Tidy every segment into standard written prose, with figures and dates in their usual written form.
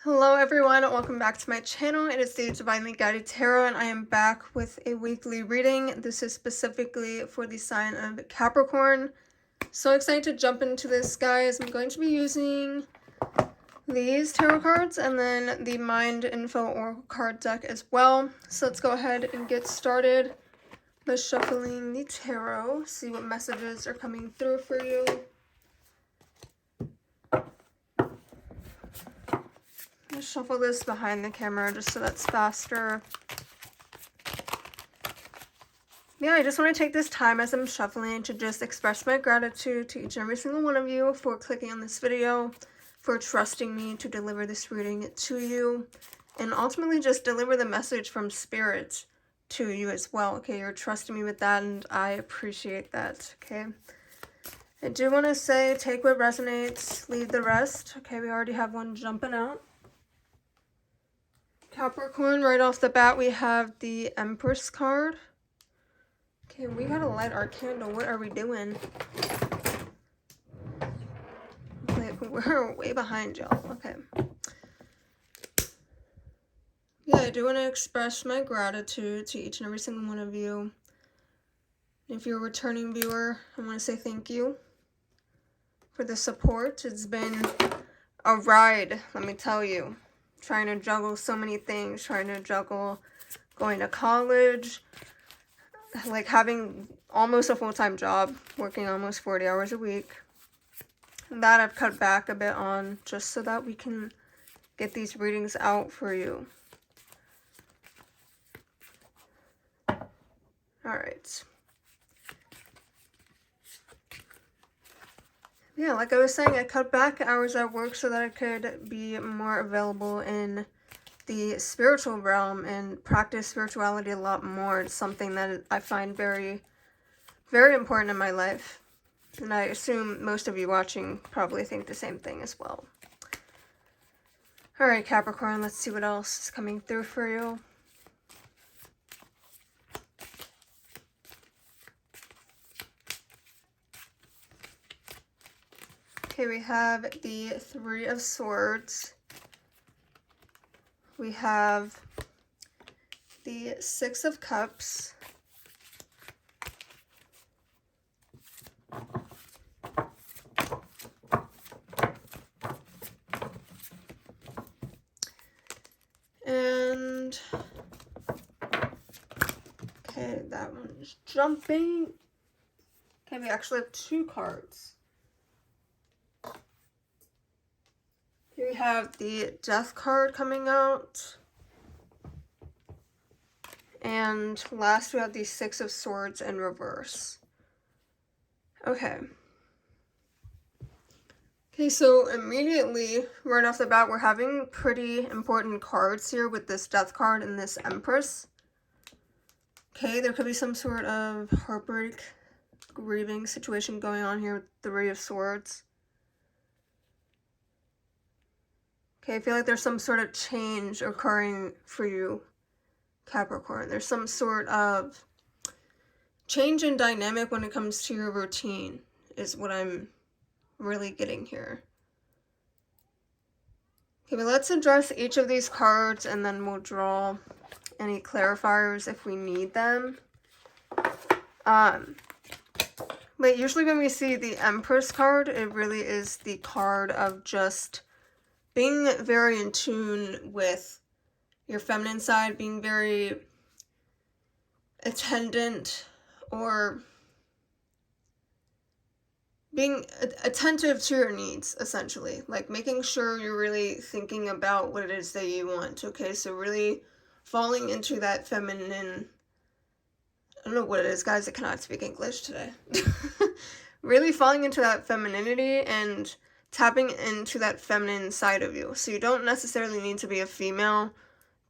Hello everyone, welcome back to my channel. It is the Divinely Guided Tarot and I am back with a weekly reading. This is specifically for the sign of Capricorn. So excited to jump into this, guys. I'm going to be using these tarot cards and then the Mind Info Oracle card deck as well. So let's go ahead and get started by shuffling the tarot, see what messages are coming through for you. I'll shuffle this behind the camera just so that's faster. Yeah, I just want to take this time as I'm shuffling to just express my gratitude to each and every single one of you for clicking on this video, for trusting me to deliver this reading to you, and ultimately just deliver the message from Spirit to you as well. Okay, you're trusting me with that and I appreciate that. Okay, I do want to say take what resonates, leave the rest. Okay, we already have one jumping out. Capricorn, right off the bat, we have the Empress card. Okay, we gotta light our candle. What are we doing? Wait, we're way behind, y'all. Okay. Yeah, I do want to express my gratitude to each and every single one of you. If you're a returning viewer, I want to say thank you for the support. It's been a ride, let me tell you. Trying to juggle so many things, trying to juggle going to college, like having almost a full-time job, working almost 40 hours a week. That I've cut back a bit on just so that we can get these readings out for you. Alright. Yeah, like I was saying, I cut back hours at work so that I could be more available in the spiritual realm and practice spirituality a lot more. It's something that I find very, very important in my life. And I assume most of you watching probably think the same thing as well. Alright, Capricorn, let's see what else is coming through for you. Okay, we have the Three of Swords. We have the Six of Cups. And, okay, that one's jumping. Okay, we actually have two cards. Here we have the Death card coming out. And last we have the Six of Swords in reverse. Okay. Okay, so immediately, right off the bat, we're having pretty important cards here with this Death card and this Empress. Okay, there could be some sort of heartbreak, grieving situation going on here with the Three of Swords. Okay, I feel like there's some sort of change occurring for you, Capricorn. There's some sort of change in dynamic when it comes to your routine, is what I'm really getting here. Okay, but let's address each of these cards and then we'll draw any clarifiers if we need them. But usually when we see the Empress card, it really is the card of just being very in tune with your feminine side, being very attendant or being attentive to your needs, essentially. Like making sure you're really thinking about what it is that you want, okay? So really falling into that feminine, I don't know what it is, guys, I cannot speak English today. Really falling into that femininity and tapping into that feminine side of you. So you don't necessarily need to be a female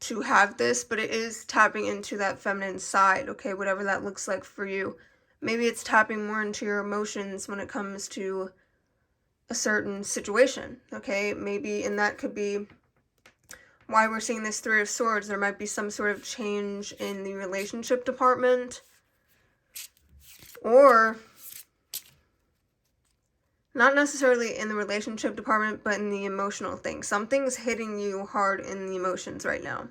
to have this, but it is tapping into that feminine side, okay? Whatever that looks like for you. Maybe it's tapping more into your emotions when it comes to a certain situation, okay? Maybe, and that could be why we're seeing this Three of Swords. There might be some sort of change in the relationship department. Or Not necessarily in the relationship department, but in the emotional thing. Something's hitting you hard in the emotions right now.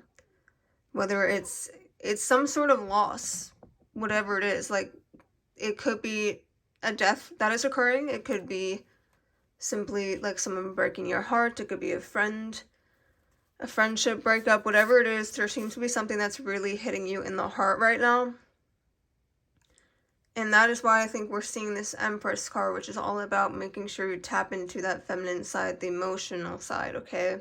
Whether it's some sort of loss, whatever it is. Like, it could be a death that is occurring. It could be simply like someone breaking your heart. It could be a friendship breakup, whatever it is. There seems to be something that's really hitting you in the heart right now. And that is why I think we're seeing this Empress card, which is all about making sure you tap into that feminine side, the emotional side, okay?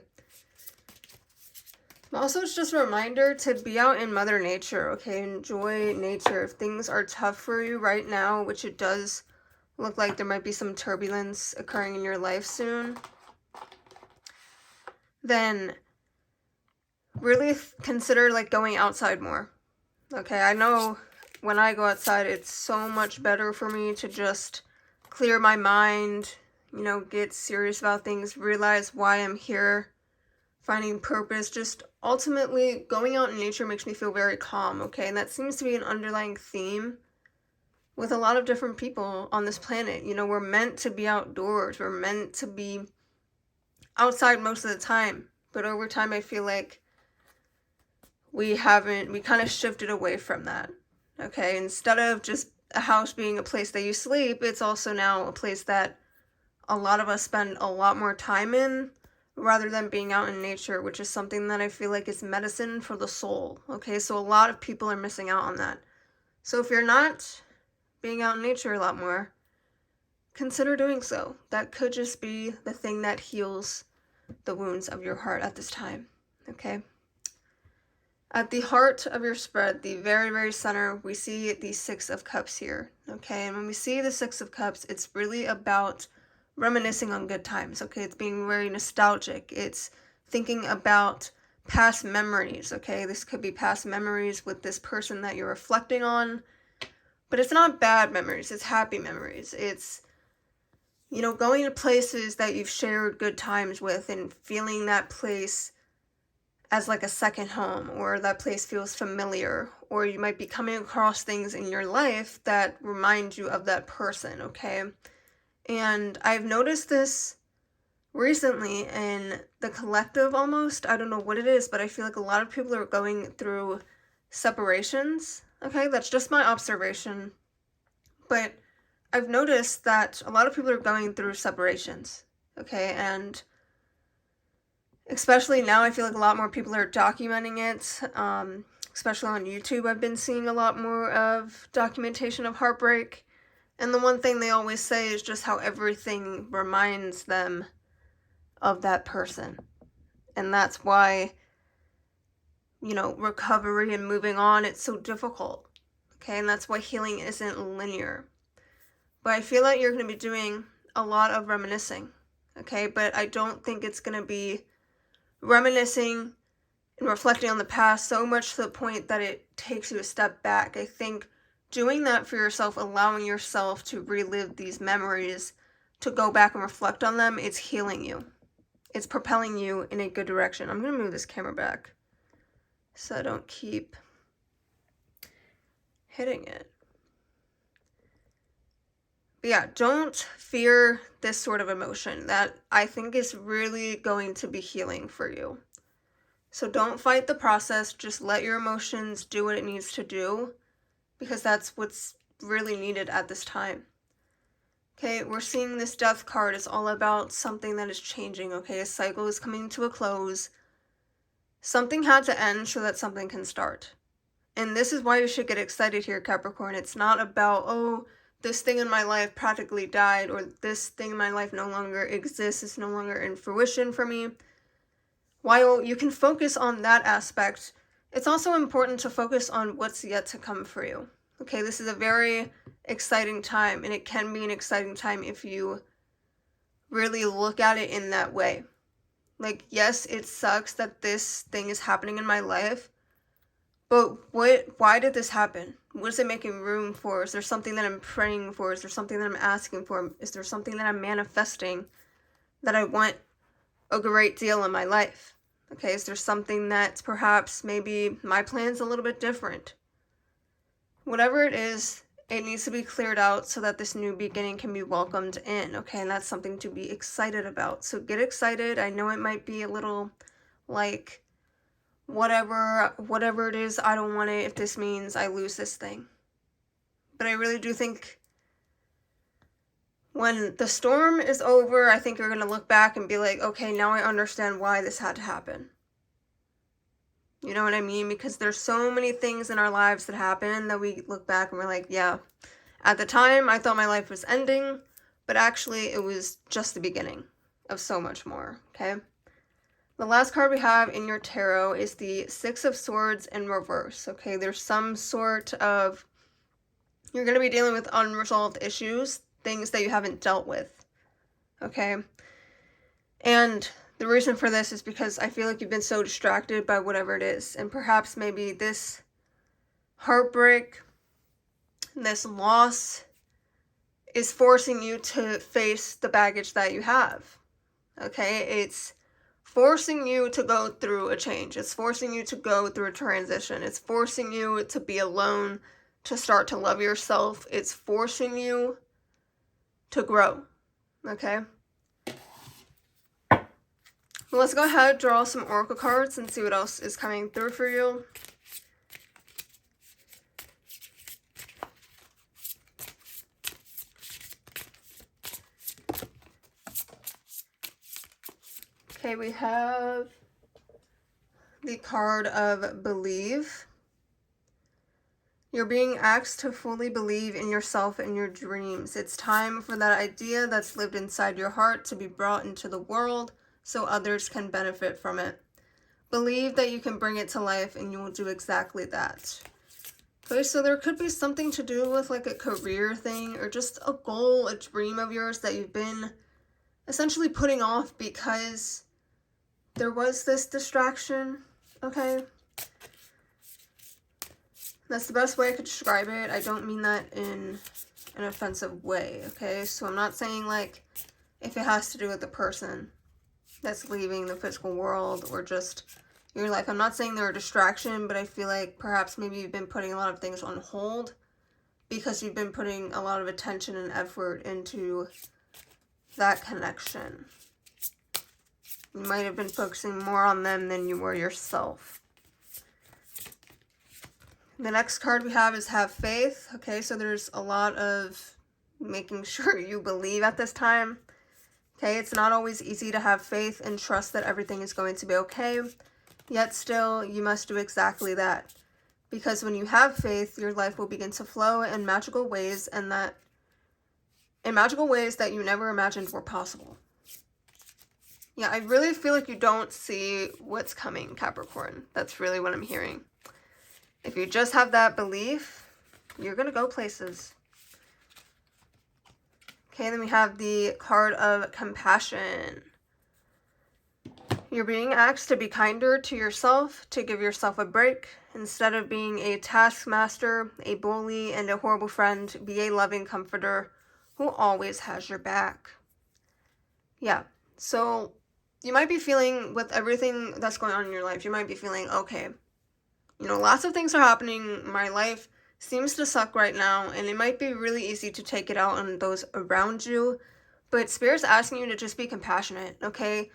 Also, it's just a reminder to be out in Mother Nature, okay? Enjoy nature. If things are tough for you right now, which it does look like there might be some turbulence occurring in your life soon, then really consider like going outside more. Okay, I know when I go outside, it's so much better for me to just clear my mind, you know, get serious about things, realize why I'm here, finding purpose. Just ultimately going out in nature makes me feel very calm, okay? And that seems to be an underlying theme with a lot of different people on this planet. You know, we're meant to be outdoors, we're meant to be outside most of the time, but over time I feel like we kind of shifted away from that. Okay, instead of just a house being a place that you sleep, it's also now a place that a lot of us spend a lot more time in rather than being out in nature, which is something that I feel like is medicine for the soul. Okay, so a lot of people are missing out on that. So if you're not being out in nature a lot more, consider doing so. That could just be the thing that heals the wounds of your heart at this time. Okay? At the heart of your spread, the very, very center, we see the Six of Cups here, okay? And when we see the Six of Cups, it's really about reminiscing on good times, okay? It's being very nostalgic. It's thinking about past memories, okay? This could be past memories with this person that you're reflecting on, but it's not bad memories. It's happy memories. It's, you know, going to places that you've shared good times with and feeling that place as like a second home, or that place feels familiar, or you might be coming across things in your life that remind you of that person, okay? And I've noticed this recently in the collective almost. I don't know what it is, but I feel like a lot of people are going through separations, okay? That's just my observation. But I've noticed that a lot of people are going through separations, okay? And especially now, I feel like a lot more people are documenting it, especially on YouTube. I've been seeing a lot more of documentation of heartbreak, and the one thing they always say is just how everything reminds them of that person, and that's why, you know, recovery and moving on, it's so difficult, okay, and that's why healing isn't linear. But I feel like you're going to be doing a lot of reminiscing, okay, but I don't think it's going to be reminiscing and reflecting on the past so much to the point that it takes you a step back. I think doing that for yourself, allowing yourself to relive these memories, to go back and reflect on them, it's healing you. It's propelling you in a good direction. I'm going to move this camera back so I don't keep hitting it. But yeah, don't fear this sort of emotion. That, I think, is really going to be healing for you. So don't fight the process. Just let your emotions do what it needs to do, because that's what's really needed at this time. Okay, we're seeing this Death card is all about something that is changing, okay? A cycle is coming to a close. Something had to end so that something can start. And this is why you should get excited here, Capricorn. It's not about, oh, this thing in my life practically died, or this thing in my life no longer exists, it's no longer in fruition for me. While you can focus on that aspect, it's also important to focus on what's yet to come for you. Okay, this is a very exciting time, and it can be an exciting time if you really look at it in that way. Like, yes, it sucks that this thing is happening in my life, but why did this happen? What is it making room for? Is there something that I'm praying for? Is there something that I'm asking for? Is there something that I'm manifesting that I want a great deal in my life? Okay, is there something that's perhaps maybe my plan's a little bit different? Whatever it is, it needs to be cleared out so that this new beginning can be welcomed in, okay? And that's something to be excited about. So get excited. I know it might be a little like, whatever it is, I don't want it if this means I lose this thing. But I really do think when the storm is over, I think you're going to look back and be like, okay, now I understand why this had to happen. You know what I mean? Because there's so many things in our lives that happen that we look back and we're like, yeah, at the time I thought my life was ending, but actually it was just the beginning of so much more, okay? The last card we have in your tarot is the Six of Swords in reverse, okay? There's some sort of, you're going to be dealing with unresolved issues, things that you haven't dealt with, okay? And the reason for this is because I feel like you've been so distracted by whatever it is. And perhaps maybe this heartbreak, this loss, is forcing you to face the baggage that you have. Okay? It's forcing you to go through a change. It's forcing you to go through a transition. It's forcing you to be alone, to start to love yourself. It's forcing you to grow. Okay? Let's go ahead, draw some oracle cards and see what else is coming through for you. Okay, we have the card of Believe. You're being asked to fully believe in yourself and your dreams. It's time for that idea that's lived inside your heart to be brought into the world so others can benefit from it. Believe that you can bring it to life and you will do exactly that. Okay, so there could be something to do with like a career thing or just a goal, a dream of yours that you've been essentially putting off because there was this distraction, okay? That's the best way I could describe it. I don't mean that in an offensive way, okay? So I'm not saying like if it has to do with the person that's leaving the physical world or just your life. I'm not saying they're a distraction, but I feel like perhaps maybe you've been putting a lot of things on hold because you've been putting a lot of attention and effort into that connection. You might have been focusing more on them than you were yourself. The next card we have is Have Faith. Okay, so there's a lot of making sure you believe at this time. Okay, it's not always easy to have faith and trust that everything is going to be okay. Yet still, you must do exactly that. Because when you have faith, your life will begin to flow in magical ways and that in magical ways that you never imagined were possible. Yeah, I really feel like you don't see what's coming, Capricorn. That's really what I'm hearing. If you just have that belief, you're going to go places. Okay, then we have the card of Compassion. You're being asked to be kinder to yourself, to give yourself a break. Instead of being a taskmaster, a bully, and a horrible friend, be a loving comforter who always has your back. Yeah, so you might be feeling, with everything that's going on in your life, you might be feeling, okay, you know, lots of things are happening. My life seems to suck right now, and it might be really easy to take it out on those around you, but Spirit's asking you to just be compassionate, okay?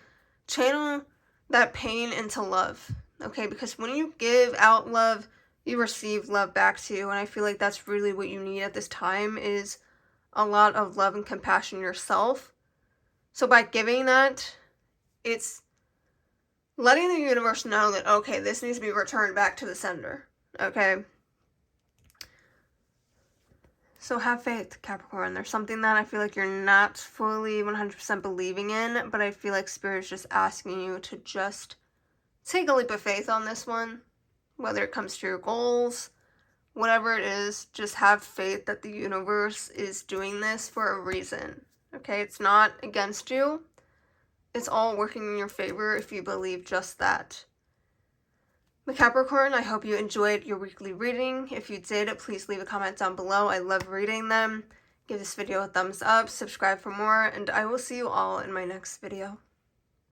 Channel that pain into love, okay? Because when you give out love, you receive love back to you, and I feel like that's really what you need at this time is a lot of love and compassion yourself. So by giving that, it's letting the universe know that, okay, this needs to be returned back to the sender, okay? So have faith, Capricorn. There's something that I feel like you're not fully 100% believing in, but I feel like Spirit's just asking you to just take a leap of faith on this one. Whether it comes to your goals, whatever it is, just have faith that the universe is doing this for a reason, okay? It's not against you. It's all working in your favor if you believe just that. But Capricorn, I hope you enjoyed your weekly reading. If you did, please leave a comment down below. I love reading them. Give this video a thumbs up, subscribe for more, and I will see you all in my next video.